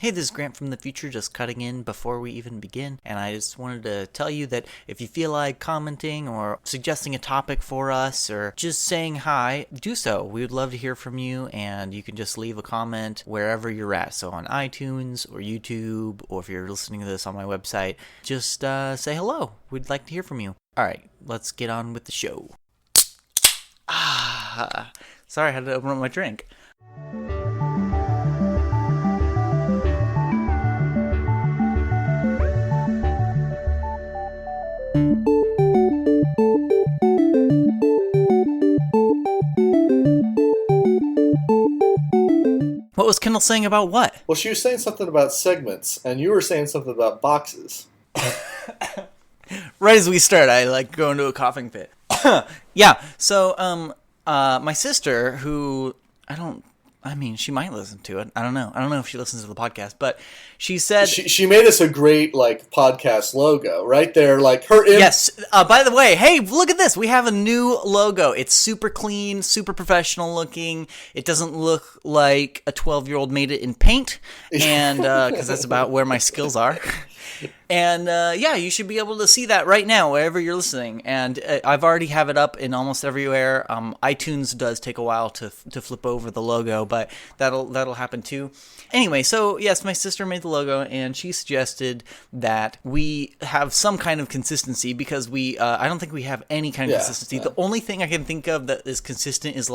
Hey, this is Grant from the future, just cutting in before we even begin, and I just wanted to tell you that if you feel like commenting or suggesting a topic for us or just saying hi, do so. We would love to hear from you, and you can just leave a comment wherever you're at. So on iTunes or YouTube, or if you're listening to this on my website, just say hello. We'd like to hear from you. All right, let's get on with the show. Sorry, I had to open up my drink. What was Kendall saying about what? Well, she was saying something about segments, and you were saying something about boxes. Right as we start, I go into a coughing fit. Yeah, so my sister, who she might listen to it. I don't know if she listens to the podcast, but she said she made us a great podcast logo right there, Yes. By the way, hey, look at this. We have a new logo. It's super clean, super professional looking. It doesn't look like a 12-year-old made it in paint, and because that's about where my skills are. And you should be able to see that right now wherever you're listening. And I've already have it up in almost everywhere. iTunes does take a while to flip over the logo, but that'll happen too. Anyway, so yes, my sister made the logo, and she suggested that we have some kind of consistency because I don't think we have any kind of consistency. Yeah. The only thing I can think of that is consistent is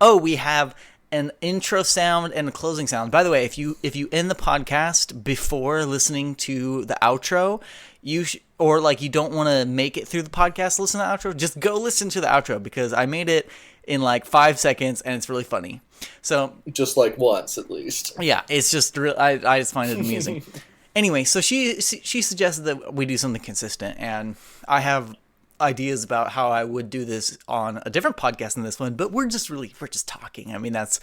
we have an intro sound and a closing sound. By the way, if you end the podcast before listening to the outro, you don't want to make it through the podcast, listen to the outro, just go listen to the outro because I made it in 5 seconds and it's really funny. So just once at least. Yeah, it's just I just find it amusing. Anyway, so she suggested that we do something consistent, and I have ideas about how I would do this on a different podcast than this one, but we're just talking. I mean, that's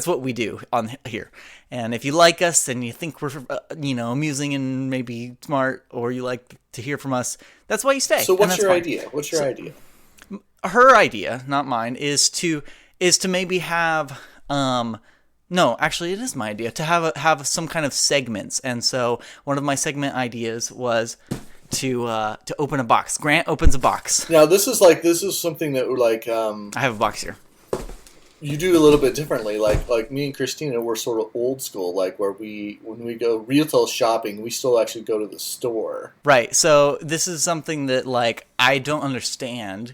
what we do on here. And if you like us and you think we're amusing and maybe smart, or you like to hear from us, that's why you stay. So what's your idea? Idea? Her idea, not mine, is to maybe have no, actually, it is my idea to have some kind of segments. And so one of my segment ideas was to open a box. Grant opens a box. Now this is something that I have a box here. You do a little bit differently. Like me and Christina, we're sort of old school. Where when we go retail shopping, we still actually go to the store. Right. So this is something that I don't understand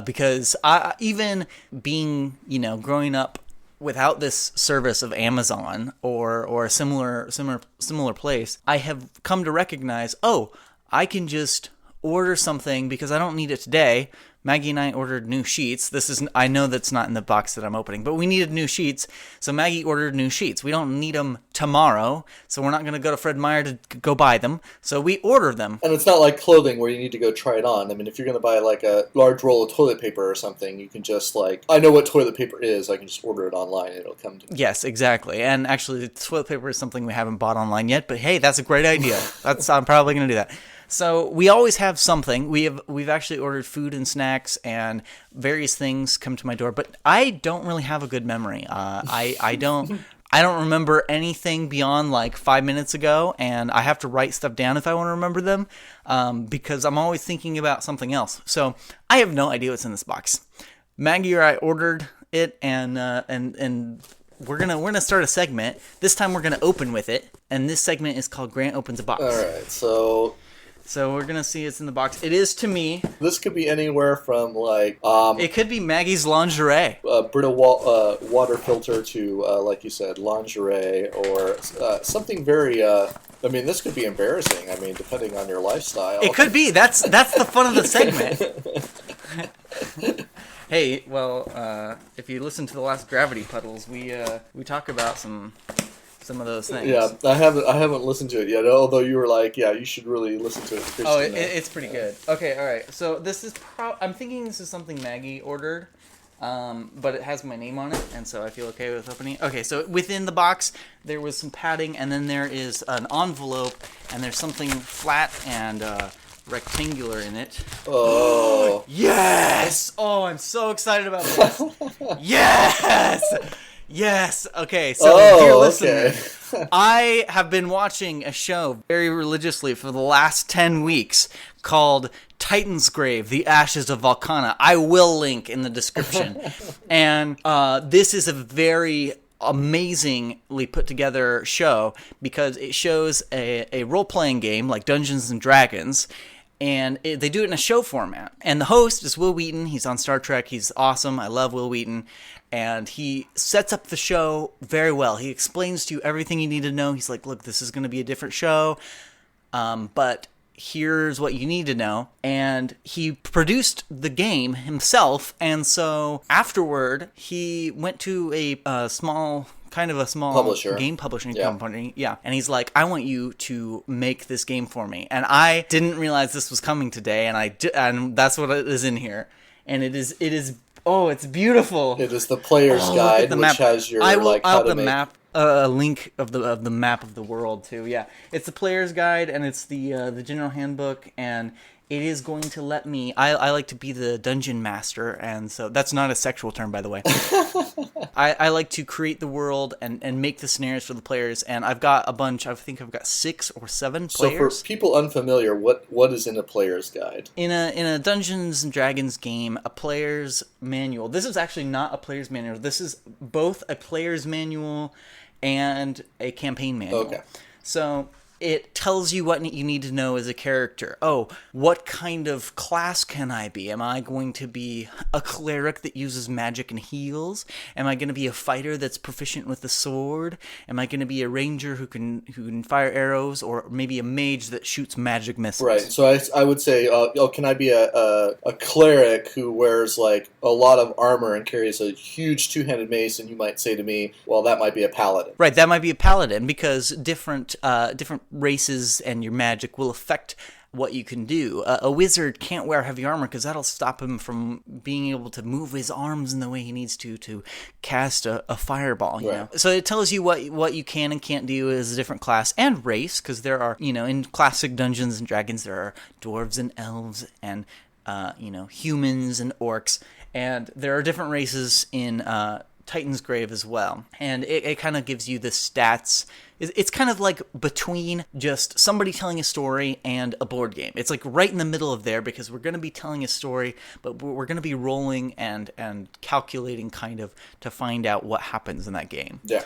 because I even being growing up without this service of Amazon or a similar place, I have come to recognize, I can just order something because I don't need it today. Maggie and I ordered new sheets. I know that's not in the box that I'm opening, but we needed new sheets. So Maggie ordered new sheets. We don't need them tomorrow, so we're not going to go to Fred Meyer to go buy them. So we order them. And it's not like clothing where you need to go try it on. I mean, if you're going to buy a large roll of toilet paper or something, you can just I know what toilet paper is. I can just order it online and it'll come to me. Yes, exactly. And actually, toilet paper is something we haven't bought online yet. But hey, that's a great idea. I'm probably going to do that. So we always have something. We've actually ordered food and snacks and various things come to my door, but I don't really have a good memory. I don't remember anything beyond 5 minutes ago, and I have to write stuff down if I want to remember them because I'm always thinking about something else. So I have no idea what's in this box. Maggie or I ordered it, and we're gonna start a segment. This time we're gonna open with it, and this segment is called Grant Opens a Box. All right, so we're going to see it's in the box. It is to me. This could be anywhere from it could be Maggie's lingerie. Brita water filter to, like you said, lingerie or something very, this could be embarrassing. Depending on your lifestyle. It could be. That's the fun of the segment. Hey, well, if you listen to the last Gravity Puddles, we talk about some of those things. Yeah, I haven't listened to it yet. Although you were you should really listen to it. Christina. Oh, it's pretty good. Okay, all right. So this is I'm thinking this is something Maggie ordered, but it has my name on it, and so I feel okay with opening it. Okay, so within the box there was some padding, and then there is an envelope, and there's something flat and rectangular in it. Oh. Yes! Oh, I'm so excited about this. Yes! Yes. Okay. So, dear listener, I have been watching a show very religiously for the last 10 weeks called Titan's Grave, The Ashes of Volcana. I will link in the description. And this is a very amazingly put together show because it shows a role-playing game like Dungeons and Dragons, and they do it in a show format. And the host is Will Wheaton. He's on Star Trek. He's awesome. I love Will Wheaton. And he sets up the show very well. He explains to you everything you need to know. He's like, look, this is going to be a different show, but here's what you need to know. And he produced the game himself. And so afterward, he went to a small Publisher. game publishing company. Yeah. And he's like, I want you to make this game for me. And I didn't realize this was coming today. And that's what is in here. And it is, oh, it's beautiful. It is the player's guide, which map. has your, map. A link of the map of the world too. Yeah, it's the player's guide and it's the general handbook, and it is going to let me. I like to be the dungeon master, and so that's not a sexual term, by the way. I like to create the world and make the scenarios for the players, and I've got a bunch. I think I've got 6 or 7 players. So for people unfamiliar, what is in a player's guide? In a Dungeons and Dragons game, a player's manual. This is actually not a player's manual. This is both a player's manual and a campaign manual. Okay. So it tells you what you need to know as a character. Oh, what kind of class can I be? Am I going to be a cleric that uses magic and heals? Am I going to be a fighter that's proficient with the sword? Am I going to be a ranger who can fire arrows, or maybe a mage that shoots magic missiles? Right. So I would say, can I be a cleric who wears like a lot of armor and carries a huge two-handed mace? And you might say to me, well, that might be a paladin. Right. That might be a paladin because different races and your magic will affect what you can do. A wizard can't wear heavy armor because that'll stop him from being able to move his arms in the way he needs to cast a fireball, you know? So it tells you what you can and can't do as a different class and race, because there are, in classic Dungeons and Dragons, there are dwarves and elves and, humans and orcs, and there are different races in Titan's Grave as well. And it kind of gives you the stats. It's kind of like between just somebody telling a story and a board game. It's like right in the middle of there, because we're going to be telling a story, but we're going to be rolling and calculating kind of to find out what happens in that game. Yeah.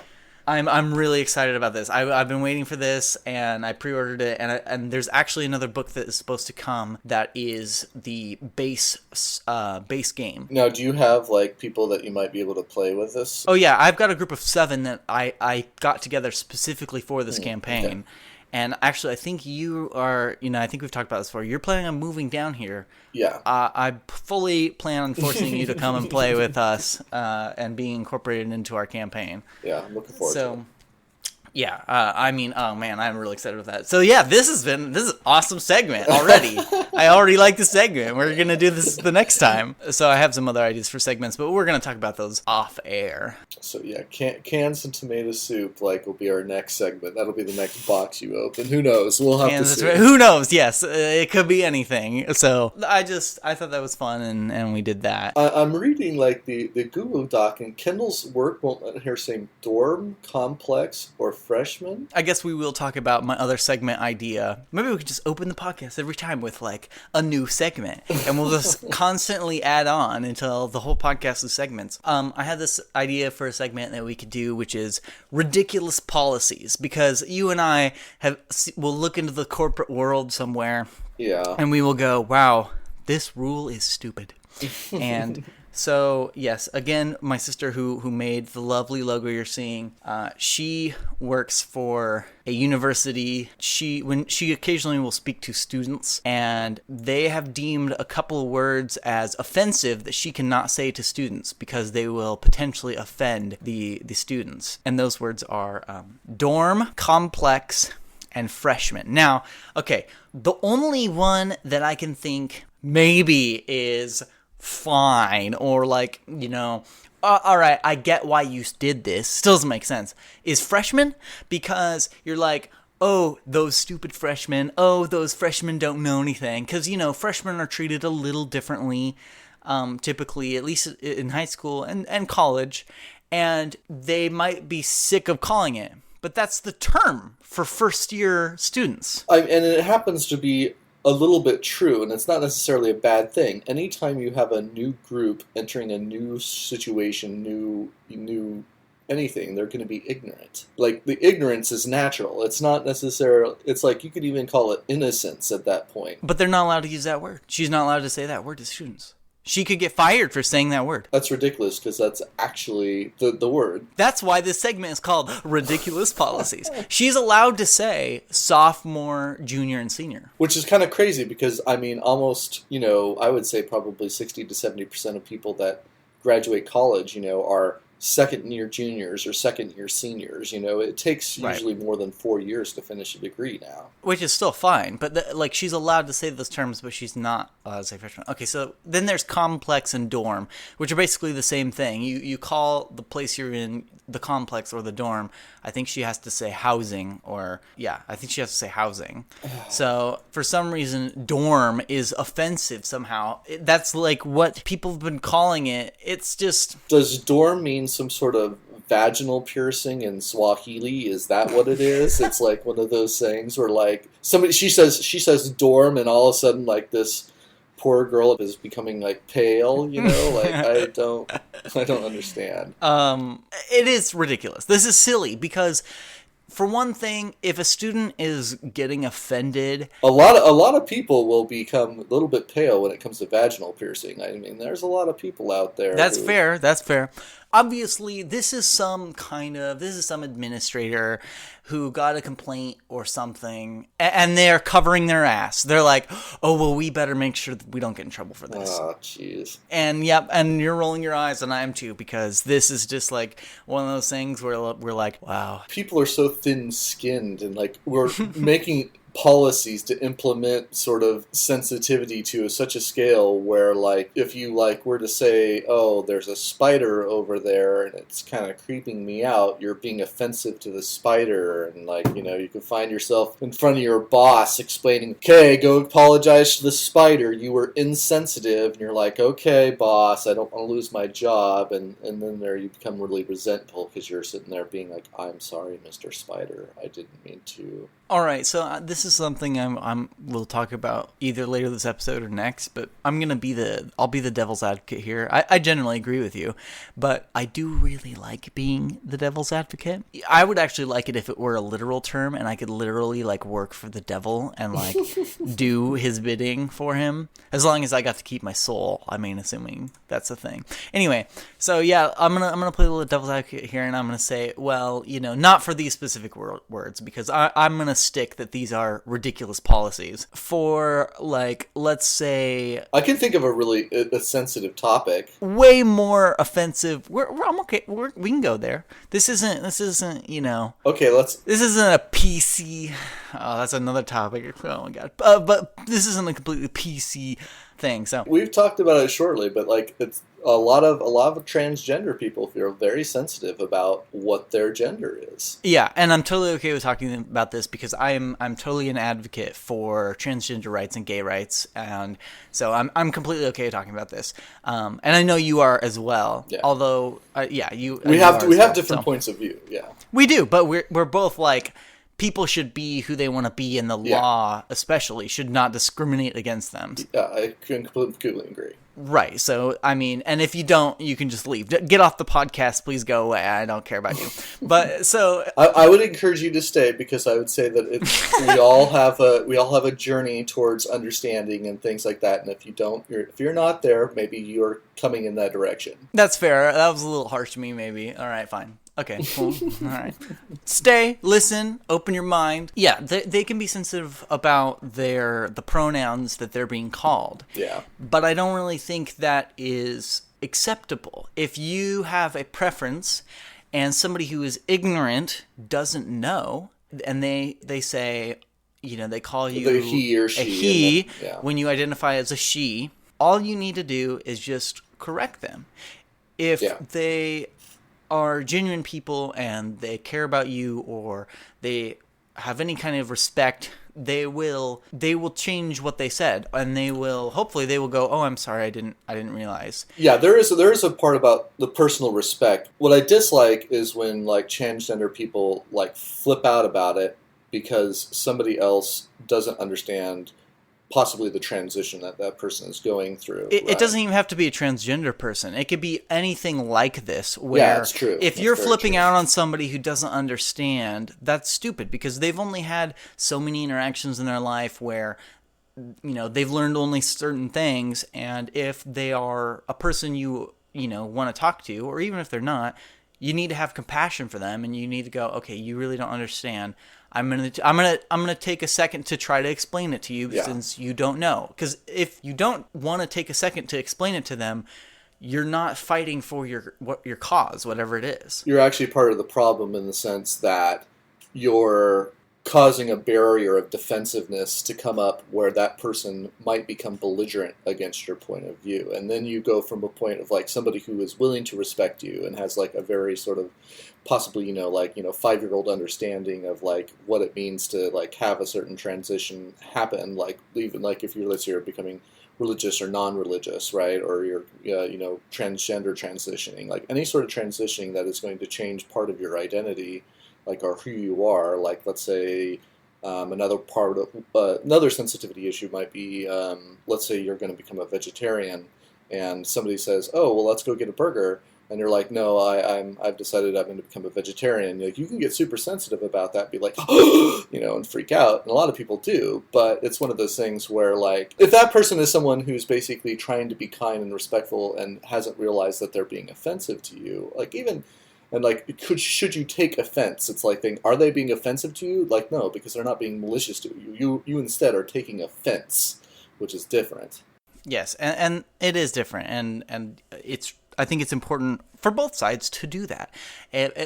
I'm really excited about this. I've been waiting for this, and I pre-ordered it, and there's actually another book that is supposed to come that is the base game. Now, do you have like people that you might be able to play with this? Oh yeah, I've got a group of 7 that I got together specifically for this campaign. Okay. And actually, I think you are, I think we've talked about this before. You're planning on moving down here. Yeah. I fully plan on forcing you to come and play with us and being incorporated into our campaign. Yeah, I'm looking forward to it. Yeah, oh man, I'm really excited with that. So yeah, this is an awesome segment already. I already like the segment. We're going to do this the next time. So I have some other ideas for segments, but we're going to talk about those off air. So yeah, cans and tomato soup will be our next segment. That'll be the next box you open. Who knows? We'll have to see. Right. Who knows? Yes, it could be anything. So I thought that was fun, and we did that. I'm reading the Google Doc, and Kendall's work won't let her say dorm, complex, or freshman. I guess we will talk about my other segment idea. Maybe we could just open the podcast every time with a new segment, and we'll just constantly add on until the whole podcast is segments. I had this idea for a segment that we could do, which is ridiculous policies, because you and I will look into the corporate world somewhere, and we will go, wow, this rule is stupid. And so, yes, again, my sister who made the lovely logo you're seeing, she works for a university. She occasionally will speak to students, and they have deemed a couple of words as offensive that she cannot say to students because they will potentially offend the students. And those words are dorm, complex, and freshman. Now, okay, the only one that I can think maybe is fine, or all right, I get why you did this, still doesn't make sense, is freshman, because you're like, oh, those stupid freshmen, oh, those freshmen don't know anything, because, freshmen are treated a little differently, typically, at least in high school and college, and they might be sick of calling it. But that's the term for first-year students. And it happens to be a little bit true, and it's not necessarily a bad thing. Anytime you have a new group entering a new situation, new anything, they're going to be ignorant. Like, the ignorance is natural. It's not necessarily, it's like you could even call it innocence at that point. But they're not allowed to use that word. She's not allowed to say that word to students. She could get fired for saying that word. That's ridiculous, because that's actually the word. That's why this segment is called Ridiculous Policies. She's allowed to say sophomore, junior, and senior. Which is kind of crazy, because, I mean, almost, I would say probably 60 to 70% of people that graduate college, are second-year juniors or second-year seniors. It takes usually more than 4 years to finish a degree now. Which is still fine, but she's allowed to say those terms, but she's not allowed to say freshman. Okay, so then there's complex and dorm, which are basically the same thing. You call the place you're in the complex or the dorm. I think she has to say housing, I think she has to say housing. So for some reason, dorm is offensive somehow. That's like what people have been calling it. It's just... Does dorm mean some sort of vaginal piercing in Swahili? Is that what it is? It's like one of those things where, like, she says dorm, and all of a sudden, like, this poor girl is becoming, like, pale, like, I don't understand. It is ridiculous. This is silly because, for one thing, if a student is getting offended, a lot of people will become a little bit pale when it comes to vaginal piercing. I mean, there's a lot of people out there. That's fair. Obviously, this is some administrator who got a complaint or something, and they're covering their ass. They're like, oh, well, we better make sure that we don't get in trouble for this. Oh, jeez. And and you're rolling your eyes, and I am too, because this is just like one of those things where we're like, wow. People are so thin-skinned, and like we're making policies to implement sort of sensitivity to such a scale where, like, if you were to say, oh, there's a spider over there and it's kind of creeping me out, you're being offensive to the spider, and you can find yourself in front of your boss explaining, okay, go apologize to the spider, you were insensitive, and you're like, okay, boss, I don't want to lose my job, and then there you become really resentful because you're sitting there being like, I'm sorry, Mr. Spider, I didn't mean to. All right, so this is something we'll talk about either later this episode or next, but I'll be the devil's advocate here. I generally agree with you, but I do really like being the devil's advocate. I would actually like it if it were a literal term and I could literally work for the devil and do his bidding for him, as long as I got to keep my soul. I mean, assuming that's a thing. Anyway, so yeah, I'm gonna play the devil's advocate here, and I'm gonna say, well, not for these specific words, because I'm gonna stick that these are ridiculous policies for, let's say, I can think of a sensitive topic, way more offensive. I'm okay. We can go there. This isn't okay, this isn't a PC. Oh, that's another topic. Oh my god. But this isn't a completely PC thing. So we've talked about it shortly, but it's a lot of transgender people feel very sensitive about what their gender is. Yeah, and I'm totally okay with talking about this because I'm totally an advocate for transgender rights and gay rights, and so I'm completely okay with talking about this. And I know you are as well. Yeah. Although, we have different points of view. Yeah, we do, but we're both like, people should be who they want to be, and the law especially should not discriminate against them. Yeah, I completely agree. Right. So, I mean, and if you don't, you can just leave. Get off the podcast. Please go away. I don't care about you. But so I would encourage you to stay, because I would say that we all have a journey towards understanding and things like that. And if you're not there, maybe you're coming in that direction. That's fair. That was a little harsh to me, maybe. All right, fine. Okay, cool. All right. Stay, listen, open your mind. Yeah, they can be sensitive about the pronouns that they're being called. Yeah. But I don't really think that is acceptable. If you have a preference and somebody who is ignorant doesn't know, and they say, they call you the he or she, a he when you identify as a she, all you need to do is just correct them. If they are genuine people and they care about you, or they have any kind of respect, they will change what they said, and hopefully they will go, oh, I'm sorry, I didn't realize. Yeah, there is a part about the personal respect. What I dislike is when like transgender people like flip out about it because somebody else doesn't understand possibly the transition that person is going through. It doesn't even have to be a transgender person. It could be anything like this, where yeah, it's true. If you're flipping out on somebody who doesn't understand, that's stupid, because they've only had so many interactions in their life where, you know, they've learned only certain things, and if they are a person you want to talk to, or even if they're not, you need to have compassion for them, and you need to go, okay, you really don't understand. I'm gonna take a second to try to explain it to you, since you don't know. Because if you don't want to take a second to explain it to them, you're not fighting for your cause, whatever it is. You're actually part of the problem in the sense that you're causing a barrier of defensiveness to come up where that person might become belligerent against your point of view. And then you go from a point of like somebody who is willing to respect you and has like a very sort of possibly, 5-year-old understanding of like what it means to like have a certain transition happen. Like even like if you're, let's say you're becoming religious or non-religious, right? Or you're, transgender transitioning, like any sort of transitioning that is going to change part of your identity, like, or who you are. Like, let's say another part of another sensitivity issue might be, let's say you're going to become a vegetarian, and somebody says, "Oh, well, let's go get a burger," and you're like, "No, I've decided I'm going to become a vegetarian." Like, you can get super sensitive about that, be like, and freak out, and a lot of people do. But it's one of those things where, like, if that person is someone who's basically trying to be kind and respectful and hasn't realized that they're being offensive to you, like even. And, like, should you take offense? It's like, are they being offensive to you? Like, no, because they're not being malicious to you. You instead are taking offense, which is different. Yes, and it is different, and I think it's important for both sides to do that.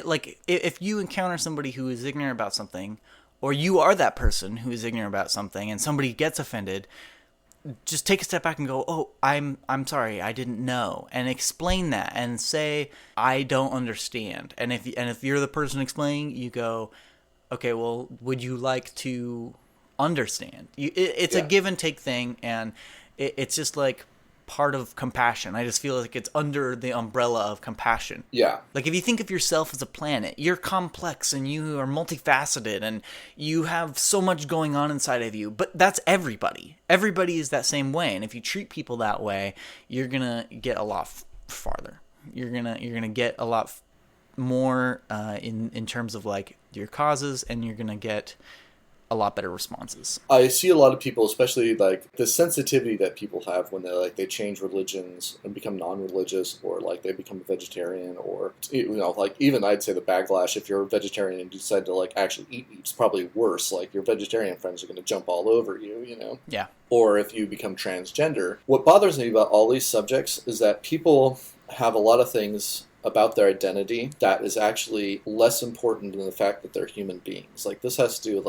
Like, if you encounter somebody who is ignorant about something, or you are that person who is ignorant about something, and somebody gets offended, just take a step back and go, "Oh, I'm sorry, I didn't know," and explain that, and say, "I don't understand." And if you're the person explaining, you go, "Okay, well, would you like to understand?" It's a give and take thing, and it's just like part of compassion. I just feel like it's under the umbrella of compassion. Yeah. Like, if you think of yourself as a planet, you're complex and you are multifaceted and you have so much going on inside of you, but that's everybody. Everybody is that same way, and if you treat people that way, you're going to get a lot farther. You're going to get a lot more in terms of like your causes, and you're going to get a lot better responses. I see a lot of people, especially like the sensitivity that people have when they change religions and become non-religious, or like they become a vegetarian, or like even I'd say the backlash if you're a vegetarian and you decide to like actually eat meat is probably worse. Like your vegetarian friends are going to jump all over you, Yeah. Or if you become transgender. What bothers me about all these subjects is that people have a lot of things about their identity that is actually less important than the fact that they're human beings. Like, this has to do with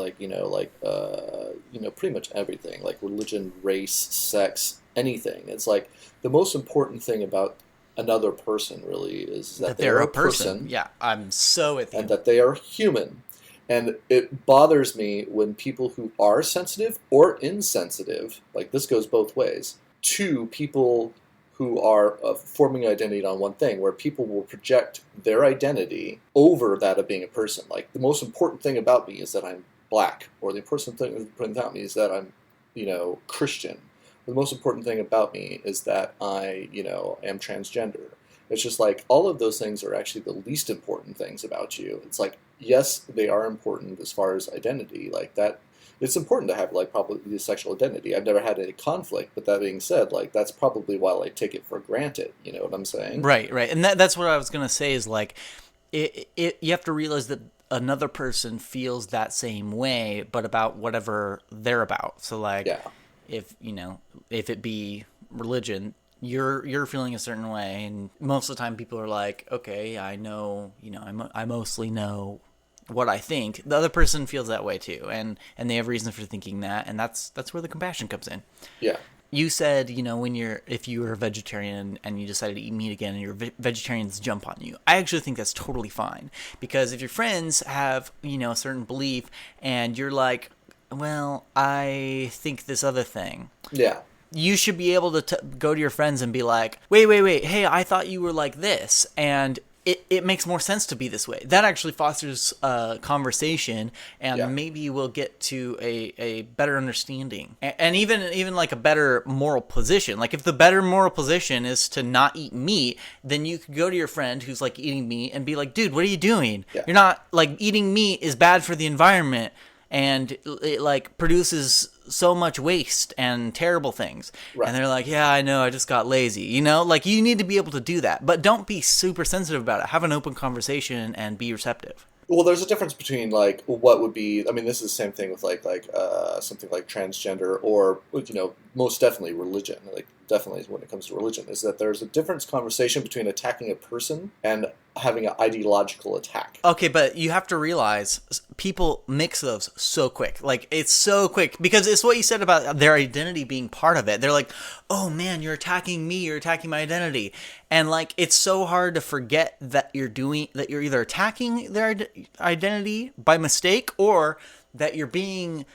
pretty much everything, like religion, race, sex, anything. It's like the most important thing about another person really is that they're a person. Yeah, I'm so with you. And that they are human. And it bothers me when people who are sensitive or insensitive, like this goes both ways, to people who are forming an identity on one thing, where people will project their identity over that of being a person. Like, the most important thing about me is that I'm black, or the important thing about me is that I'm, Christian. The most important thing about me is that I, am transgender. It's just like all of those things are actually the least important things about you. It's like, yes, they are important as far as identity, like that. It's important to have, like, probably the sexual identity. I've never had any conflict, but that being said, like, that's probably why I take it for granted. You know what I'm saying? Right. And that's what I was going to say is, like, you have to realize that another person feels that same way, but about whatever they're about. So, like, if it be religion, you're feeling a certain way, and most of the time people are like, okay, I know, I mostly know what I think. The other person feels that way too, and they have reason for thinking that, and that's where the compassion comes in. Yeah. you said, if you were a vegetarian and you decided to eat meat again and your vegetarians jump on you. I actually think that's totally fine, because if your friends have, a certain belief and you're like, well, I think this other thing. Yeah. You should be able to go to your friends and be like, wait, hey, I thought you were like this, and it makes more sense to be this way. That actually fosters conversation, and maybe we'll get to a better understanding, and even like a better moral position. Like, if the better moral position is to not eat meat, then you could go to your friend who's like eating meat and be like, dude, what are you doing? Yeah. You're not, like, eating meat is bad for the environment, and it like produces so much waste and terrible things. Right. And they're like, yeah, I know, I just got lazy. Like, you need to be able to do that, but don't be super sensitive about it. Have an open conversation and be receptive. Well, there's a difference between, like, what would be, I mean, this is the same thing with like something like transgender, or, most definitely religion. Like, definitely when it comes to religion, is that there's a difference conversation between attacking a person and having an ideological attack. Okay, but you have to realize people mix those so quick. Like, it's so quick, because it's what you said about their identity being part of it. They're like, oh man, you're attacking me, you're attacking my identity. And like, it's so hard to forget that you're either attacking their identity by mistake, or that you're being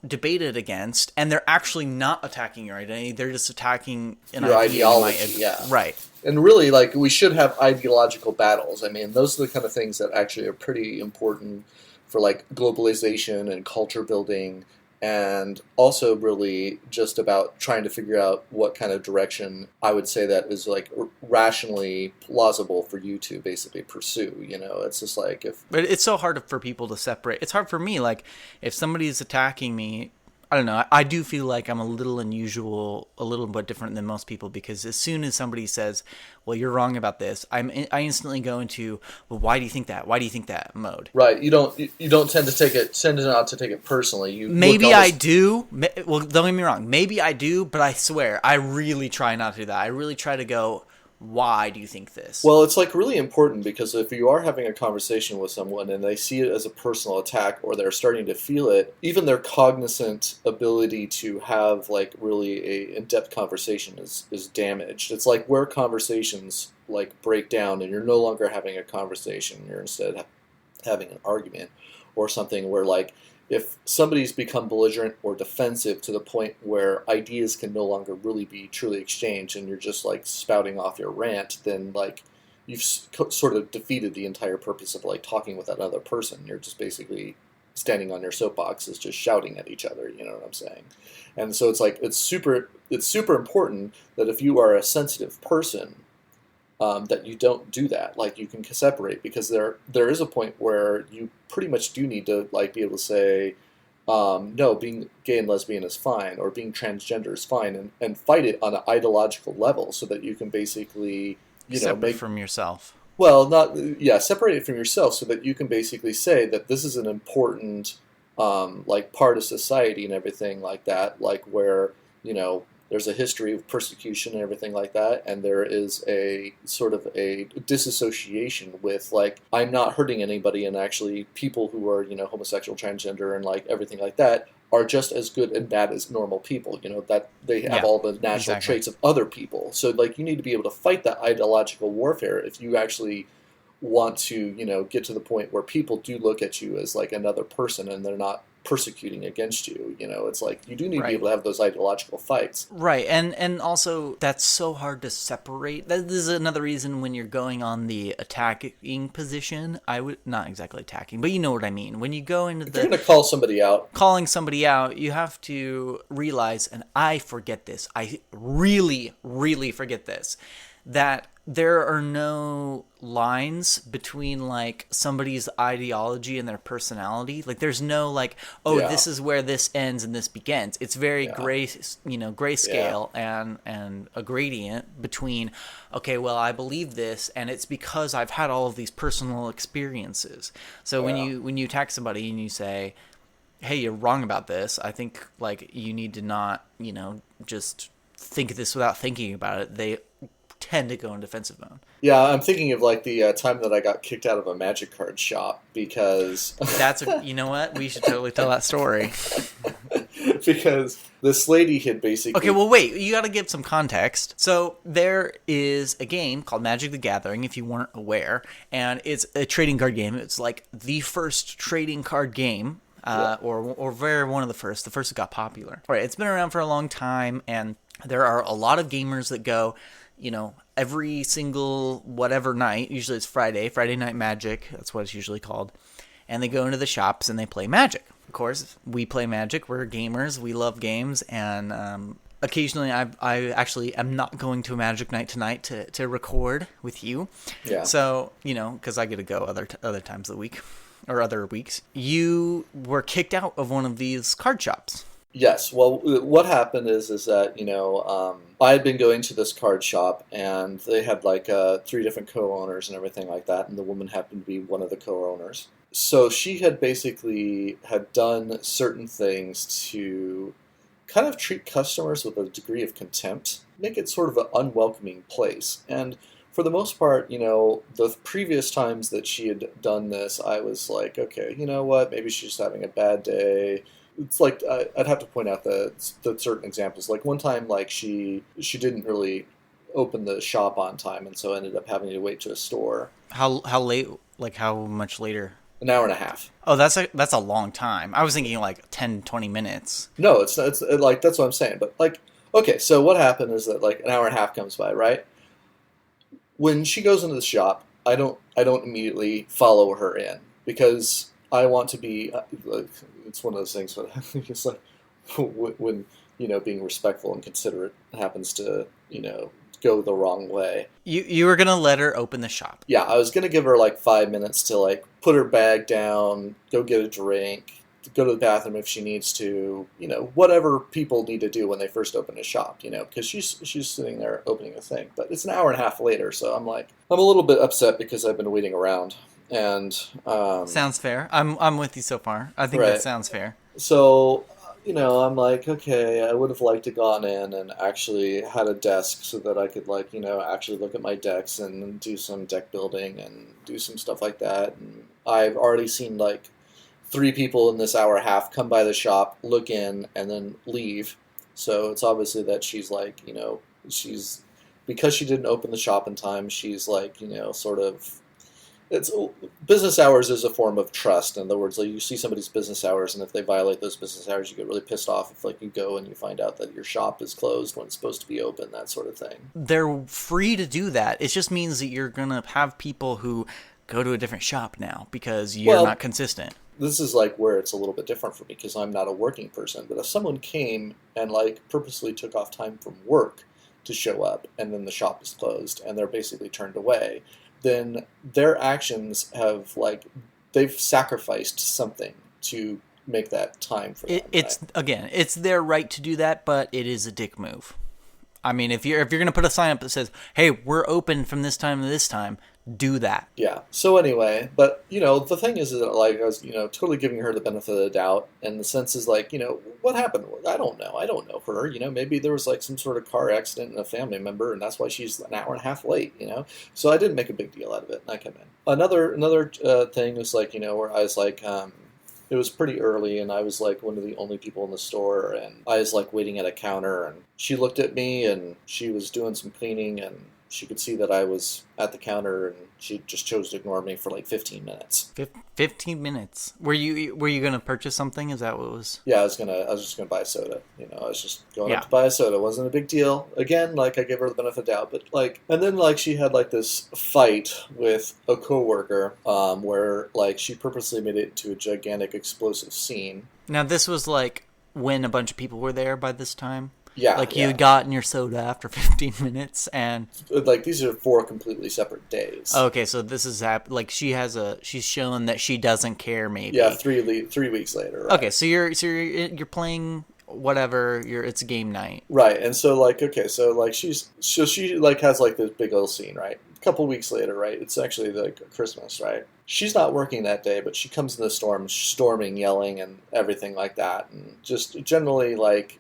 debated against, and they're actually not attacking your identity. They're just attacking your ideology. Yeah. Right. And really, like, we should have ideological battles. I mean, those are the kind of things that actually are pretty important for, like, globalization and culture building, and also really just about trying to figure out what kind of direction I would say that is, like, rationally plausible for you to basically pursue. It's just like, But it's so hard for people to separate. It's hard for me. Like, if somebody's attacking me, I don't know. I do feel like I'm a little unusual, a little bit different than most people, because as soon as somebody says, well, you're wrong about this, I instantly go into, well, why do you think that? Why do you think that mode? Right. You don't tend not to take it personally. Maybe I do. Well, don't get me wrong. Maybe I do, but I swear, I really try not to do that. I really try to go, why do you think this? Well, it's like really important, because if you are having a conversation with someone and they see it as a personal attack, or they're starting to feel it, even their cognizant ability to have like really a in-depth conversation is damaged. It's like where conversations like break down and you're no longer having a conversation, you're instead having an argument or something, where like if somebody's become belligerent or defensive to the point where ideas can no longer really be truly exchanged, and you're just like spouting off your rant, then like you've sort of defeated the entire purpose of like talking with that other person. You're just basically standing on your soapboxes, just shouting at each other. You know what I'm saying? And so it's like it's super important that if you are a sensitive person, that you don't do that. Like, you can separate, because there is a point where you pretty much do need to like be able to say, no, being gay and lesbian is fine, or being transgender is fine, and fight it on an ideological level, so that you can basically separate from yourself. Well, separate it from yourself, so that you can basically say that this is an important like part of society and everything like that, like where there's a history of persecution and everything like that, and there is a sort of a disassociation with, like, I'm not hurting anybody, and actually people who are, homosexual, transgender, and, like, everything like that are just as good and bad as normal people, that they have all the natural traits of other people. So, like, you need to be able to fight that ideological warfare if you actually want to, get to the point where people do look at you as, like, another person, and they're not persecuting against you. It's like you do need to be able to have those ideological fights. Right. And also that's so hard to separate. This is another reason when you're going on the attacking position, I would not exactly attacking, but you know what I mean. When you go into if you're going to call somebody out, you have to realize, and I forget this. I really, really forget this, that there are no lines between like somebody's ideology and their personality. Like, there's no like, this is where this ends and this begins. It's very grayscale and a gradient between, okay, well, I believe this, and it's because I've had all of these personal experiences. So when you attack somebody and you say, hey, you're wrong about this, I think like you need to not, just think this without thinking about it. They tend to go in defensive mode. Yeah, I'm thinking of like the time that I got kicked out of a magic card shop because you know what? We should totally tell that story. because this lady had basically... Okay, well, wait. You got to give some context. So there is a game called Magic the Gathering, if you weren't aware, and it's a trading card game. It's like the first trading card game, or very one of the first. The first that got popular. All right, it's been around for a long time, and there are a lot of gamers that go, every single whatever night. Usually it's Friday Night Magic. That's what it's usually called. And they go into the shops and they play Magic. Of course, we play Magic. We're gamers. We love games. And occasionally I actually am not going to a Magic night tonight to record with you. Yeah. So, because I get to go other times of the week or other weeks. You were kicked out of one of these card shops. Yes. Well, what happened is that, I had been going to this card shop, and they had, 3 different co-owners and everything like that, and the woman happened to be one of the co-owners. So she had done certain things to kind of treat customers with a degree of contempt, make it sort of an unwelcoming place. And for the most part, the previous times that she had done this, I was like, okay, you know what, maybe she's just having a bad day. It's like, I'd have to point out the certain examples. Like one time, she didn't really open the shop on time, and so ended up having to wait to a store. How late? Like how much later? An hour and a half. Oh, that's a long time. I was thinking 10, 20 minutes. No, it's not. It's that's what I'm saying. But okay, so what happened is that an hour and a half comes by, right? When she goes into the shop, I don't immediately follow her in because I want to be. It's one of those things. But it's like when being respectful and considerate happens to go the wrong way. You were gonna let her open the shop. Yeah, I was gonna give her 5 minutes to put her bag down, go get a drink, go to the bathroom if she needs to, whatever people need to do when they first open a shop, because she's sitting there opening a thing. But it's an hour and a half later, so I'm a little bit upset because I've been waiting around. And sounds fair. I'm with you so far. I think that sounds fair. So I'm okay, I would have liked to gone in and actually had a desk so that I could actually look at my decks and do some deck building and do some stuff like that. And I've already seen 3 people in this hour and a half come by the shop, look in, and then leave. So it's obviously that she's she's, because she didn't open the shop in time, she's sort of... It's business hours is a form of trust. In other words, you see somebody's business hours, and if they violate those business hours, you get really pissed off if you go and you find out that your shop is closed when it's supposed to be open, that sort of thing. They're free to do that. It just means that you're gonna have people who go to a different shop now because you're not consistent. This is where it's a little bit different for me because I'm not a working person. But if someone came and purposely took off time from work to show up, and then the shop is closed and they're basically turned away, then their actions have they've sacrificed something to make that time for them. It's their right to do that, but it is a dick move. I mean, if you're gonna put a sign up that says, "Hey, we're open from this time to this time," do that. Yeah. So anyway, but the thing is that I was totally giving her the benefit of the doubt, and the sense is what happened? I don't know her. Maybe there was some sort of car accident in a family member, and that's why she's an hour and a half late. So I didn't make a big deal out of it, and I come in. Another thing was where I was it was pretty early, and I was one of the only people in the store, and I was waiting at a counter, and she looked at me, and she was doing some cleaning, and she could see that I was at the counter, and she just chose to ignore me for 15 minutes. 15 minutes. Were you gonna purchase something? Is that what it was? Yeah, I was just gonna buy a soda. I was just going up to buy a soda. It wasn't a big deal. Again, I gave her the benefit of the doubt, but and then she had this fight with a coworker, where she purposely made it into a gigantic explosive scene. Now this was when a bunch of people were there by this time. Yeah, you had gotten your soda after 15 minutes, and these are 4 completely separate days. Okay, so this is she's shown that she doesn't care. Maybe 3 weeks later. Right? Okay, so you're playing whatever. It's a game night, right? And so okay, so she has this big old scene, right? a couple weeks later, right? It's actually like Christmas, right? She's not working that day, but she comes in the storm, storming, yelling, and everything like that, and just generally like,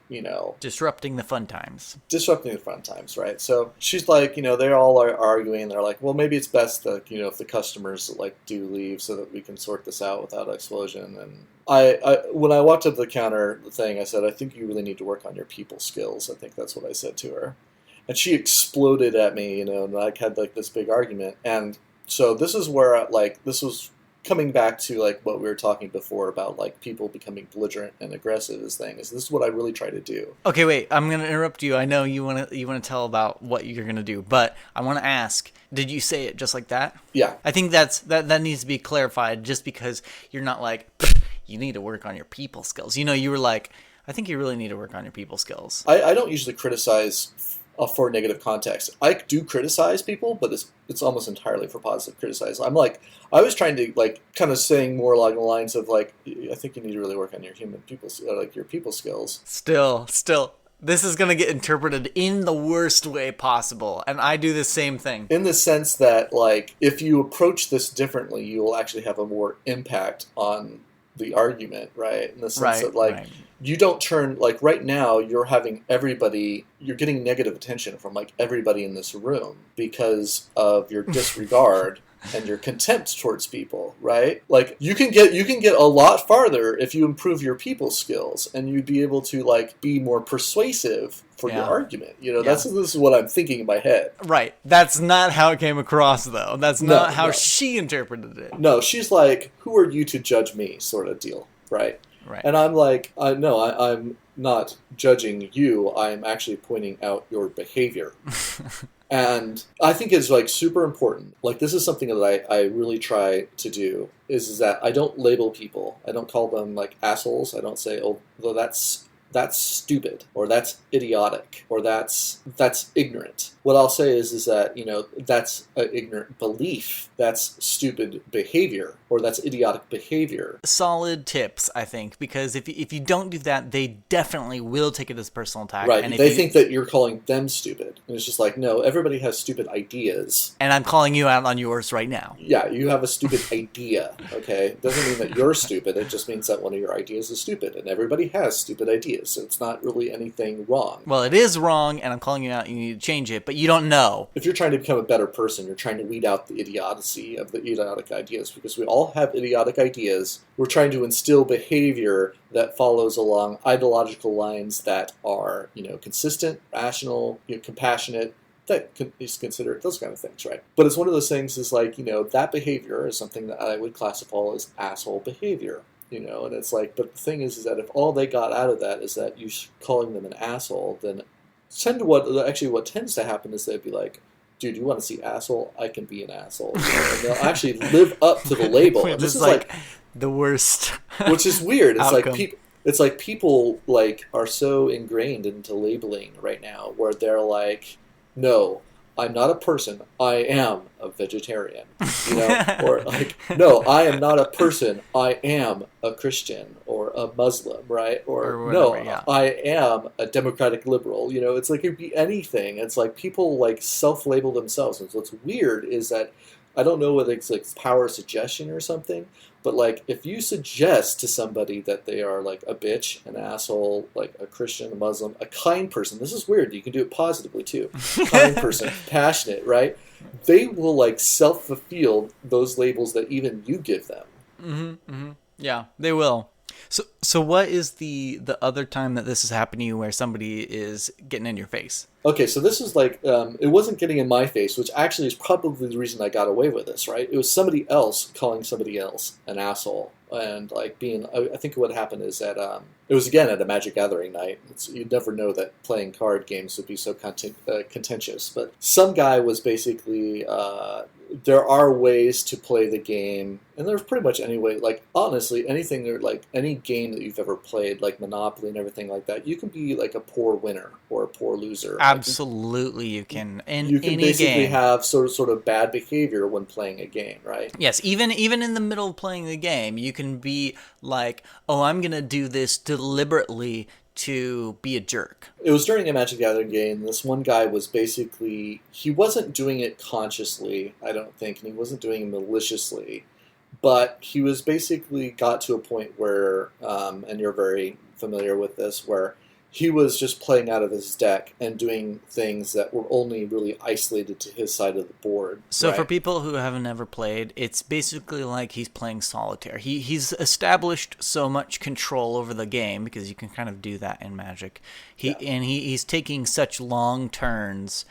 disrupting the fun times. Disrupting the fun times, right? So she's like, they all are arguing. They're like, well, maybe it's best that, if the customers like do leave so that we can sort this out without explosion. And I when I walked up to the counter thing, I said, I think you really need to work on your people skills. I think that's what I said to her. And she exploded at me, and like had like this big argument. And so this is where this was coming back to like what we were talking before about like people becoming belligerent and aggressive. This is what I really try to do. Okay, wait, I'm gonna interrupt you. I know you wanna tell about what you're gonna do, but I want to ask: did you say it just like that? Yeah. I think that needs to be clarified. Just because you're not like you need to work on your people skills. You were like, I think you really need to work on your people skills. I don't usually criticize for negative context. I do criticize people, but it's almost entirely for positive criticize. I was trying to like kind of saying more along the lines of like, I think you need to really work on your your people skills. Still, this is going to get interpreted in the worst way possible, and I do the same thing. In the sense that like, if you approach this differently, you will actually have a more impact on the argument, right? In the sense that like, you don't turn, like right now, you're getting negative attention from like everybody in this room because of your disregard and your contempt towards people, right? Like you can get a lot farther if you improve your people skills, and you'd be able to like be more persuasive for your argument. This is what I'm thinking in my head. Right. That's not how it came across, though. That's not how she interpreted it. No, she's like, "Who are you to judge me?" sort of deal, right? Right. And I'm like, no, I'm not judging you. I'm actually pointing out your behavior. And I think it's like super important. Like this is something that I really try to do is that I don't label people. I don't call them like assholes. I don't say, oh, well, that's stupid, or that's idiotic, or that's ignorant. What I'll say is that, that's an ignorant belief, that's stupid behavior, or that's idiotic behavior. Solid tips, I think, because if you don't do that, they definitely will take it as a personal attack. Right, and they think that you're calling them stupid. And it's just like, no, everybody has stupid ideas. And I'm calling you out on yours right now. Yeah, you have a stupid idea, okay? It doesn't mean that you're stupid, it just means that one of your ideas is stupid, and everybody has stupid ideas. So it's not really anything wrong. Well, it is wrong, and I'm calling you out. You need to change it, but you don't know. If you're trying to become a better person, you're trying to weed out the idiocy of the idiotic ideas, because we all have idiotic ideas. We're trying to instill behavior that follows along ideological lines that are, consistent, rational, compassionate, that is considered those kind of things, right? But it's one of those things is like, that behavior is something that I would classify as asshole behavior. And it's like, but the thing is that if all they got out of that is that you calling them an asshole, then what tends to happen is they'd be like, dude, you want to see asshole? I can be an asshole. And they'll actually live up to the label. This is like the worst. Which is weird. It's outcome. like people like are so ingrained into labeling right now, where they're like, no, I'm not a person. I am a vegetarian. Or like, no, I am not a person. I am a Christian or a Muslim, right? Or whatever, no, I am a democratic liberal. It's like it could be anything. It's like people like self-label themselves. And what's weird is that I don't know whether it's like power suggestion or something, but like if you suggest to somebody that they are like a bitch, an asshole, like a Christian, a Muslim, a kind person, this is weird. You can do it positively too. Kind person, passionate, right? They will like self-fulfill those labels that even you give them. Mm-hmm, mm-hmm. Yeah, they will. So what is the other time that this has happened to you where somebody is getting in your face? Okay, so this is like, it wasn't getting in my face, which actually is probably the reason I got away with this, right? It was somebody else calling somebody else an asshole. And like I think what happened is that it was again at a Magic Gathering night. You'd never know that playing card games would be so contentious. But some guy was basically, there are ways to play the game, and there's pretty much any way. Like honestly, anything like any game game that you've ever played, like Monopoly and everything like that, you can be like a poor winner or a poor loser. Absolutely, you can. In you can any basically game. have sort of bad behavior when playing a game, right? Yes, even in the middle of playing the game, you can be like, "Oh, I'm gonna do this deliberately to be a jerk." It was during a Magic the Gathering game. This one guy was basically, he wasn't doing it consciously, I don't think, and he wasn't doing it maliciously, but he was basically got to a point where, and you're very familiar with this, where he was just playing out of his deck and doing things that were only really isolated to his side of the board. So right? for people who haven't ever played, it's basically like he's playing solitaire. He's established so much control over the game, because you can kind of do that in Magic. He's taking such long turns,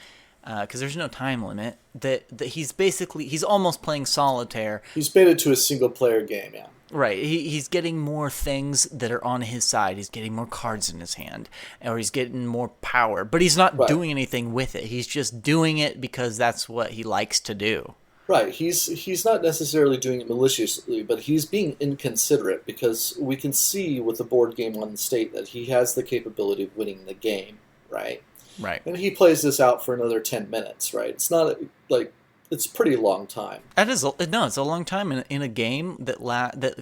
because there's no time limit, that he's almost playing solitaire. He's made it to a single player game, yeah. Right, he's getting more things that are on his side. He's getting more cards in his hand, or he's getting more power. But he's not doing anything with it. He's just doing it because that's what he likes to do. Right, he's not necessarily doing it maliciously, but he's being inconsiderate, because we can see with the board game on the state that he has the capability of winning the game, right? Right. And he plays this out for another 10 minutes, right? It's not like... It's a pretty long time. It's a long time in a game that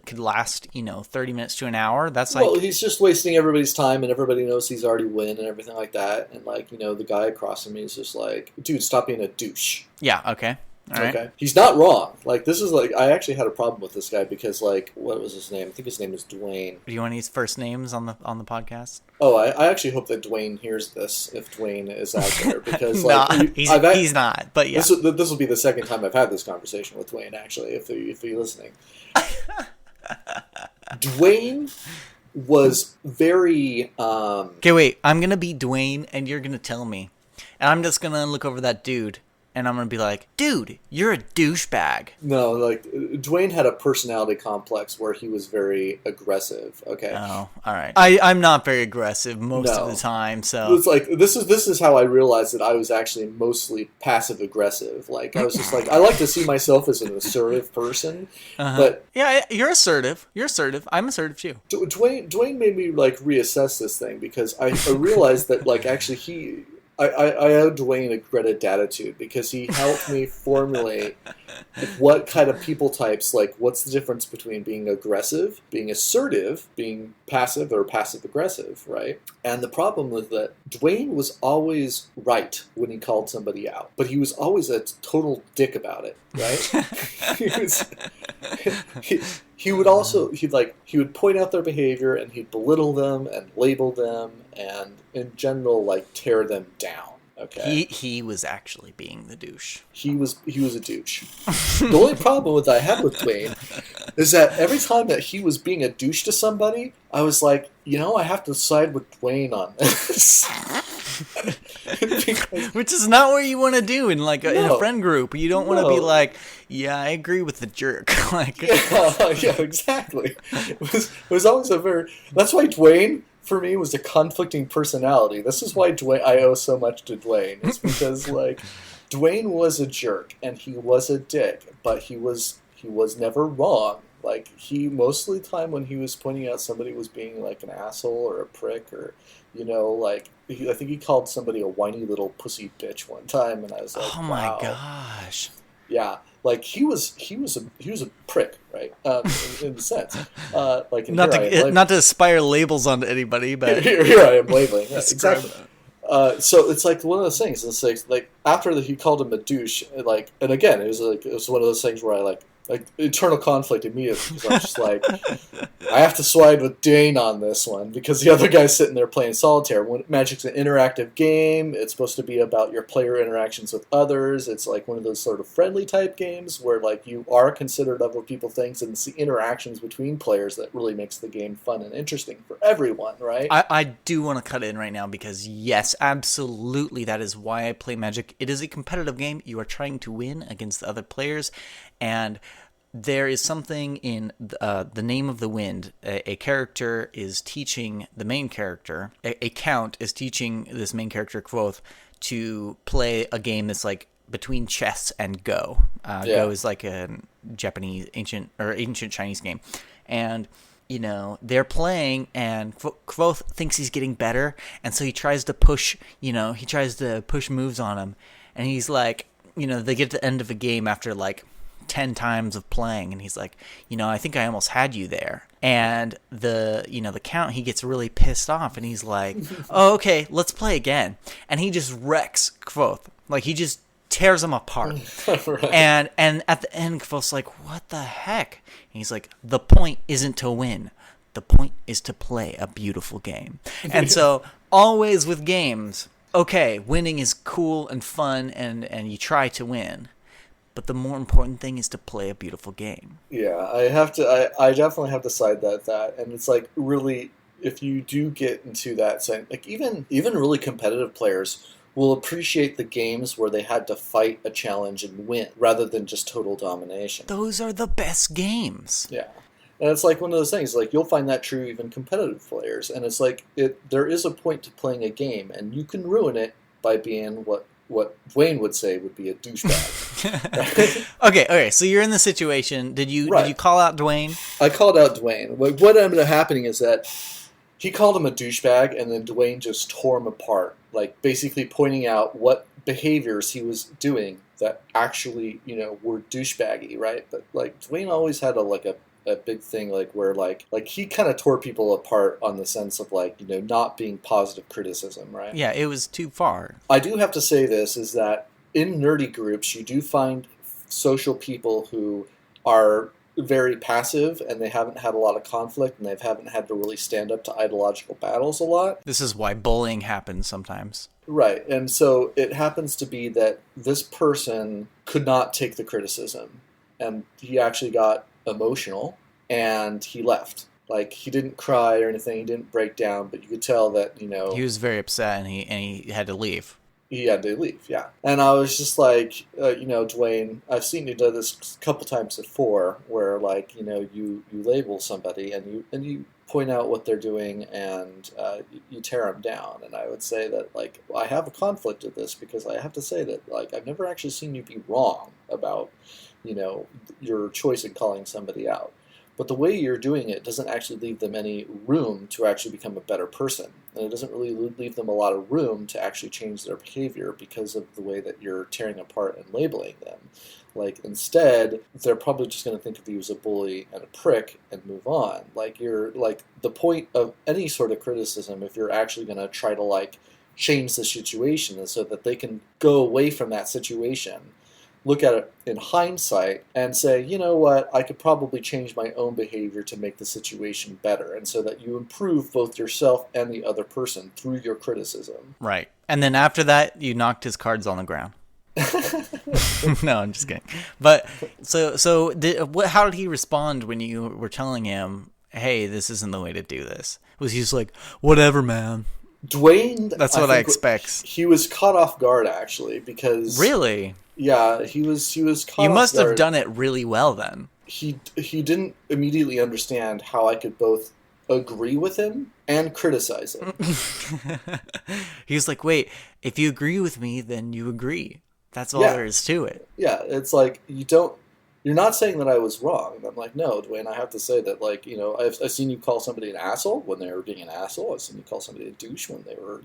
could last, 30 minutes to an hour. That's like... Well, he's just wasting everybody's time, and everybody knows he's already win and everything like that. And, the guy across from me is just like, dude, stop being a douche. Yeah, okay. All right. Okay. He's not wrong. This is I actually had a problem with this guy because, what was his name? I think his name is Dwayne. Do you want his first names on the podcast? Oh, I actually hope that Dwayne hears this, if Dwayne is out there, because he's not. But yeah, this will be the second time I've had this conversation with Dwayne. Actually, if you're listening, Dwayne was very. Okay, wait. I'm gonna be Dwayne, and you're gonna tell me, and I'm just gonna look over that dude. And I'm going to be like, dude, you're a douchebag. No, Dwayne had a personality complex where he was very aggressive, okay? Oh, all right. I'm not very aggressive most of the time, so... It's this is how I realized that I was actually mostly passive-aggressive. I was just I like to see myself as an assertive person, but... Yeah, you're assertive. You're assertive. I'm assertive, too. Dwayne made me, reassess this thing, because I realized that, actually I owe Dwayne a credit attitude, because he helped me formulate what kind of people types, what's the difference between being aggressive, being assertive, being passive or passive-aggressive, right? And the problem was that Dwayne was always right when he called somebody out, but he was always a total dick about it, right? He would also, he would point out their behavior, and he'd belittle them and label them and in general tear them down. Okay. He was actually being the douche. He was a douche. The only problem I had with Dwayne is that every time that he was being a douche to somebody, I was like, I have to side with Dwayne on this. Which is not what you want to do in in a friend group. You don't want to be like, yeah, I agree with the jerk. Yeah, exactly. It was always that's why Dwayne, for me, was a conflicting personality. This is why I owe so much to Dwayne. It's because Dwayne was a jerk and he was a dick, but he was never wrong. He most of the time when he was pointing out somebody was being an asshole or a prick, or I think he called somebody a whiny little pussy bitch one time, and I was like, oh my gosh. Yeah, he was a prick, right? In a sense, not to aspire labels onto anybody, but here I am labeling. Yeah, exactly. So it's one of those things. It's after he called him a douche, and again, it was one of those things where I internal conflict immediately, because I'm just I have to side with Dane on this one, because the other guy's sitting there playing solitaire. When Magic's an interactive game, it's supposed to be about your player interactions with others. It's one of those sort of friendly type games where you are considerate of what people think, and it's the interactions between players that really makes the game fun and interesting for everyone, right? I do want to cut in right now, because yes, absolutely, that is why I play Magic. It is a competitive game. You are trying to win against the other players, and there is something in the Name of the Wind. A character is teaching the main character, a count is teaching this main character, Quoth, to play a game that's between chess and Go. Go is a Japanese ancient Chinese game. And they're playing, and Kvothe thinks he's getting better, and so he tries to push moves on him, and he's like, they get to the end of a game after like 10 times of playing, and he's like, I think I almost had you there. And the count, he gets really pissed off, and he's like, oh, okay, let's play again. And he just wrecks Kvothe. Like, he just tears him apart. Right. And at the end, Kvothe's like, what the heck? And he's like, the point isn't to win. The point is to play a beautiful game. And so always with games, okay, winning is cool and fun, and you try to win. But the more important thing is to play a beautiful game. Yeah, I definitely have to side that. And it's like, really, if you do get into that side, like even really competitive players will appreciate the games where they had to fight a challenge and win rather than just total domination. Those are the best games. Yeah. And it's like one of those things, like you'll find that true even competitive players. And it's like, there is a point to playing a game, and you can ruin it by being what Dwayne would say would be a douchebag. Okay. So you're in the situation. Did you call out Dwayne? I called out Dwayne. What ended up happening is that he called him a douchebag, and then Dwayne just tore him apart, like basically pointing out what behaviors he was doing that actually, were douchebaggy, right? But like Dwayne always had a big thing, like where like he kind of tore people apart on the sense of like, not being positive criticism, right? Yeah, it was too far. I do have to say this, is that in nerdy groups, you do find social people who are very passive, and they haven't had a lot of conflict, and they haven't had to really stand up to ideological battles a lot. This is why bullying happens sometimes. Right, and so it happens to be that this person could not take the criticism, and he actually got emotional, and he left. Like, he didn't cry or anything, he didn't break down, but you could tell that, He was very upset, and he had to leave. He had to leave, yeah. And I was just like, Dwayne, I've seen you do this a couple times before, where like, you label somebody and you point out what they're doing, and you tear them down. And I would say that like, I have a conflict with this, because I have to say that like, I've never actually seen you be wrong about, your choice in calling somebody out. But the way you're doing it doesn't actually leave them any room to actually become a better person. And it doesn't really leave them a lot of room to actually change their behavior because of the way that you're tearing apart and labeling them. Like, instead, they're probably just going to think of you as a bully and a prick and move on. Like, you're like, the point of any sort of criticism, if you're actually going to try to like change the situation, is so that they can go away from that situation, look at it in hindsight, and say, you know what, I could probably change my own behavior to make the situation better, and so that you improve both yourself and the other person through your criticism. Right. And then after that, you knocked his cards on the ground. No, I'm just kidding. But how did he respond when you were telling him, hey, this isn't the way to do this? Was he just like, whatever, man? Dwayne, that's what I expect. He was caught off guard, actually, because really, yeah, he was caught off guard. You must have done it really well then. He didn't immediately understand how I could both agree with him and criticize him. He was like, wait, if you agree with me, then you agree. That's all there is to it. Yeah, it's like, you're not saying that I was wrong. And I'm like, no, Dwayne, I have to say that, like, I've seen you call somebody an asshole when they were being an asshole. I've seen you call somebody a douche when they were,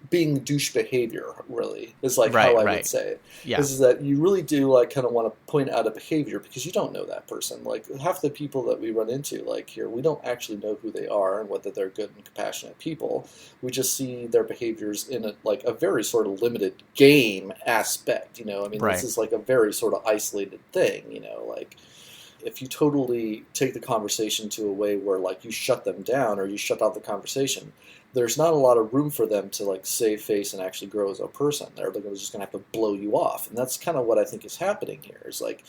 being douche behavior, really, is like how I would say it. Yeah. This is that you really do, like, kind of want to point out a behavior because you don't know that person. Like, half the people that we run into, like, here, we don't actually know who they are and whether they're good and compassionate people. We just see their behaviors in a very sort of limited game aspect, This is like a very sort of isolated thing, like, if you totally take the conversation to a way where like you shut them down or you shut out the conversation, there's not a lot of room for them to like save face and actually grow as a person. They're just going to have to blow you off, and that's kind of what I think is happening here. Is like,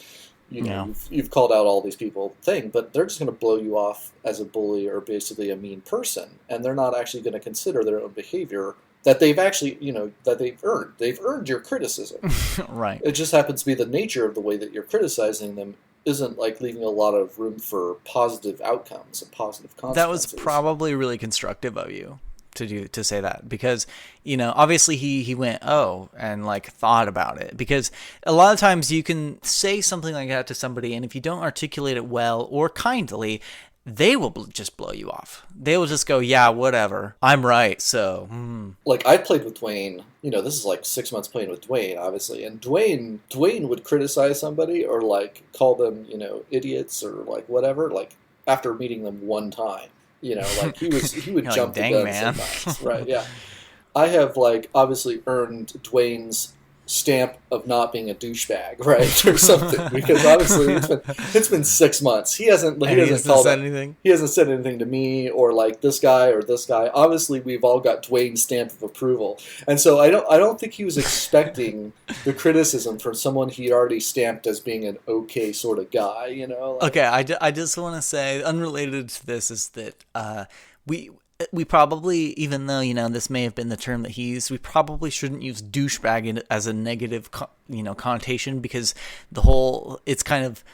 you've called out all these people but they're just going to blow you off as a bully or basically a mean person, and they're not actually going to consider their own behavior that they've actually, that they've earned. They've earned your criticism. Right. It just happens to be the nature of the way that you're criticizing them isn't like leaving a lot of room for positive outcomes and positive consequences. That was probably really constructive of you to say that, because obviously he went and like thought about it, because a lot of times you can say something like that to somebody, and if you don't articulate it well or kindly, they will just blow you off. They will just go, yeah, whatever. I'm right, so. Like, I played with Dwayne. This is like 6 months playing with Dwayne, obviously. And Dwayne would criticize somebody or like call them, idiots or like whatever. Like after meeting them one time, like he would jump the gun man. sometimes, right? Yeah, I have like obviously earned Dwayne's stamp of not being a douchebag, right, or something, because obviously it's been 6 months. He hasn't said anything. He hasn't said anything to me or like this guy or this guy. Obviously, we've all got Dwayne's stamp of approval, and so I don't think he was expecting the criticism from someone he already stamped as being an okay sort of guy. Okay, I just want to say, unrelated to this, is that we probably, even though, this may have been the term that he used, we probably shouldn't use douchebag as a negative, connotation, because it's kind of,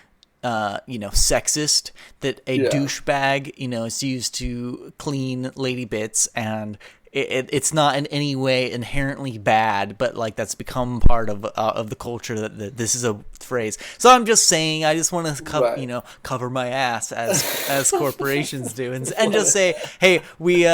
sexist that a douchebag, is used to clean lady bits, and it's not in any way inherently bad, but like that's become part of the culture that this is a phrase. So I'm just saying, I just want to cover my ass as corporations do, and just say, hey, we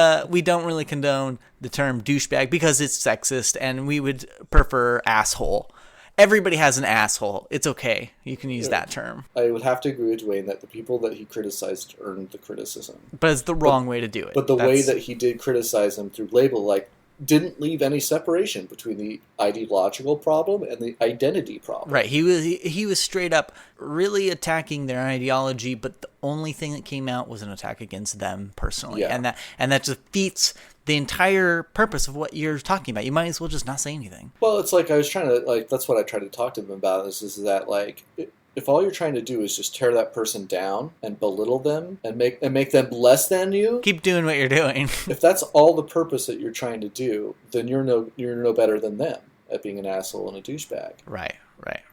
don't really condone the term douchebag because it's sexist, and we would prefer asshole. Everybody has an asshole. It's okay. You can use that term. I would have to agree with Dwayne that the people that he criticized earned the criticism. But it's the wrong way to do it. But the way that he did criticize him through label, like, didn't leave any separation between the ideological problem and the identity problem. Right. He was straight up really attacking their ideology, but the only thing that came out was an attack against them personally. Yeah. And that defeats the entire purpose of what you're talking about. You might as well just not say anything. Well, it's like I was trying to, like, that's what I tried to talk to him about, is that, like, if all you're trying to do is just tear that person down and belittle them and make them less than you, keep doing what you're doing. If that's all the purpose that you're trying to do, then you're no better than them at being an asshole and a douchebag. Right.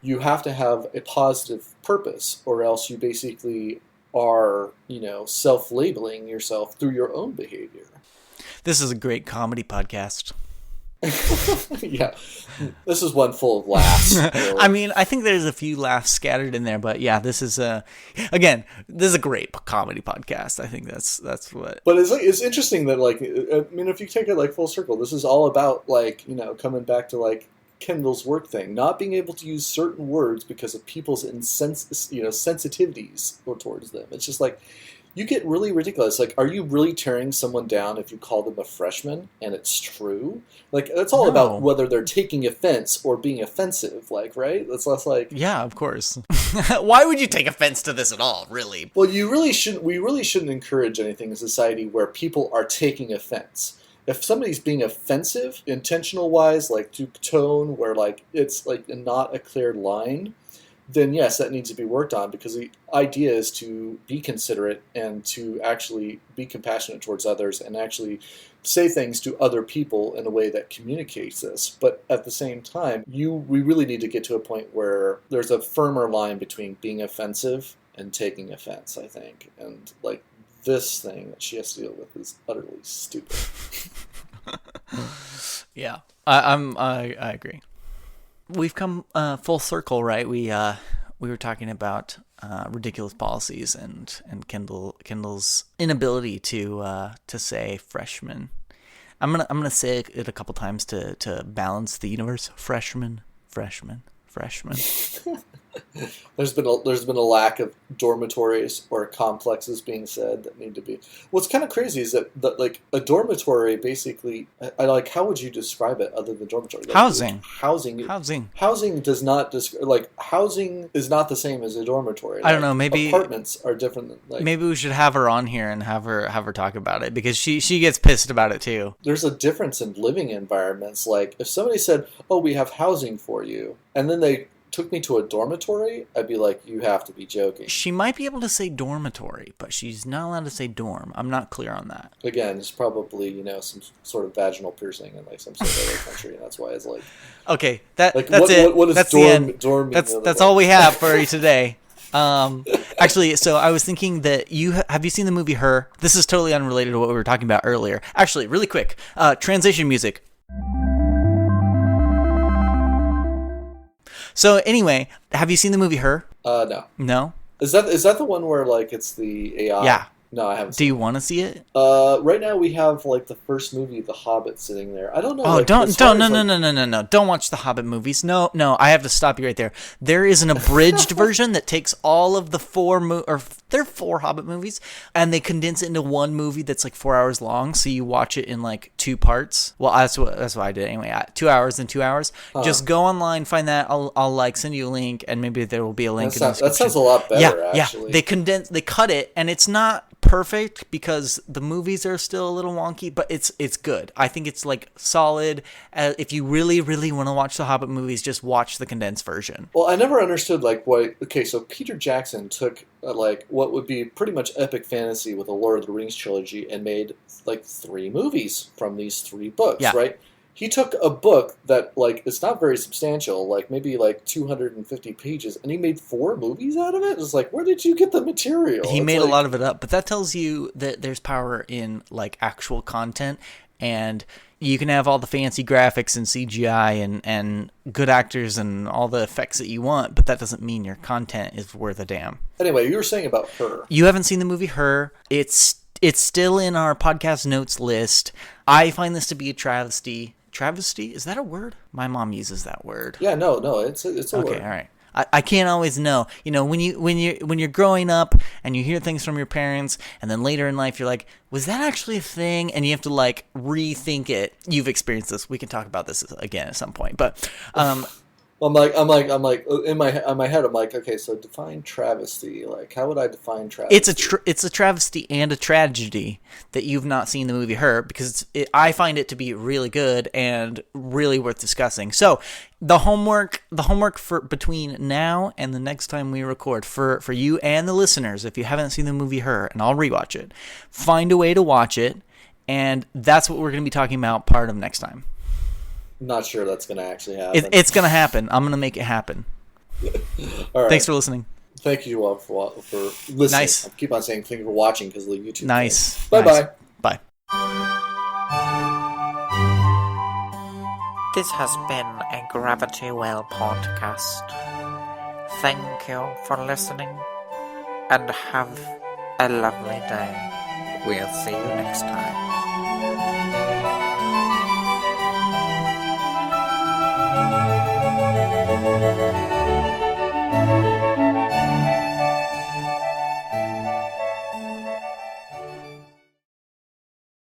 You have to have a positive purpose, or else you basically are, self-labeling yourself through your own behavior. This is a great comedy podcast. Yeah, this is one full of laughs. Really. I mean, I think there's a few laughs scattered in there, but yeah, this is a great comedy podcast. I think that's what. But it's interesting that, like, I mean, if you take it like full circle, this is all about, like, coming back to like Kendall's work thing, not being able to use certain words because of people's sensitivities towards them. It's just like, you get really ridiculous. Like, are you really tearing someone down if you call them a freshman and it's true? Like, that's all about whether they're taking offense or being offensive, like, right? That's less like... Yeah, of course. Why would you take offense to this at all, really? Well, we really shouldn't encourage anything in society where people are taking offense. If somebody's being offensive, intentional-wise, like through tone, where, like, it's, like, not a clear line, then yes, that needs to be worked on, because the idea is to be considerate and to actually be compassionate towards others and actually say things to other people in a way that communicates this. But at the same time, we really need to get to a point where there's a firmer line between being offensive and taking offense, I think. And, like, this thing that she has to deal with is utterly stupid. Yeah, I agree. We've come full circle, right? We were talking about ridiculous policies and Kendall's inability to say freshman. I'm gonna say it a couple times to balance the universe. Freshman. There's been a lack of dormitories or complexes being said that need to be. What's kind of crazy is that like a dormitory basically, I like, how would you describe it other than dormitory? Like, housing does not housing is not the same as a dormitory. I don't know. Maybe apartments are different. Maybe we should have her on here and have her talk about it, because she gets pissed about it too. There's a difference in living environments. Like, if somebody said, "Oh, we have housing for you," and then they took me to a dormitory, I'd be like, you have to be joking. She might be able to say dormitory, but she's not allowed to say dorm. I'm not clear on that. Again, it's probably, some sort of vaginal piercing in like some sort of other country, and that's why it's like... Okay, that's it. What is that's dorm, the end. Dorm that's all we have for you today. Actually, so I was thinking that have you seen the movie Her? This is totally unrelated to what we were talking about earlier. Actually, really quick, transition music. So anyway, have you seen the movie Her? No. No? Is that the one where, like, it's the AI? No, I haven't Do seen you want to see it? Right now we have like the first movie, The Hobbit, sitting there. I don't know. Oh, like, don't, as far no, as, no, like- no, no, no, no. Don't watch the Hobbit movies. No, no, I have to stop you right there. There is an abridged version that takes all of the there are 4 Hobbit movies, and they condense it into one movie that's like 4 hours long, so you watch it in like 2 parts. Well, that's what I did anyway. 2 hours and 2 hours. Just go online, find that. I'll like send you a link, and maybe there will be a link in the description. That sounds a lot better, actually. Yeah. They cut it, and it's not perfect because the movies are still a little wonky, but it's good. I think it's like solid. If you really, really want to watch the Hobbit movies, just watch the condensed version. Well, I never understood like why. Okay, so Peter Jackson took like what would be pretty much epic fantasy with the Lord of the Rings trilogy and made like 3 movies from these 3 books, right? He took a book that, like, it's not very substantial, like, maybe, like, 250 pages, and he made 4 movies out of it? It's like, where did you get the material? He made a lot of it up, but that tells you that there's power in, like, actual content, and you can have all the fancy graphics and CGI and good actors and all the effects that you want, but that doesn't mean your content is worth a damn. Anyway, you were saying about Her. You haven't seen the movie Her. It's still in our podcast notes list. I find this to be a travesty. Travesty? Is that a word? My mom uses that word. Yeah, no, it's a word. Okay, all right. I can't always know. You know, when you're growing up and you hear things from your parents, and then later in life you're like, was that actually a thing? And you have to like rethink it. You've experienced this. We can talk about this again at some point. But I'm like in my head. I'm like, okay, so define travesty. Like, how would I define travesty? it's a travesty and a tragedy that you've not seen the movie Her, because I find it to be really good and really worth discussing. So the homework for between now and the next time we record for you and the listeners, if you haven't seen the movie Her, and I'll rewatch it, find a way to watch it, and that's what we're going to be talking about part of next time. Not sure that's going to actually happen. It's going to happen. I'm going to make it happen. All right. Thanks for listening. Thank you all for listening. Nice. I keep on saying thank you for watching because of the YouTube. Nice. Bye-bye. Bye. This has been a Gravity Well podcast. Thank you for listening, and have a lovely day. We'll see you next time.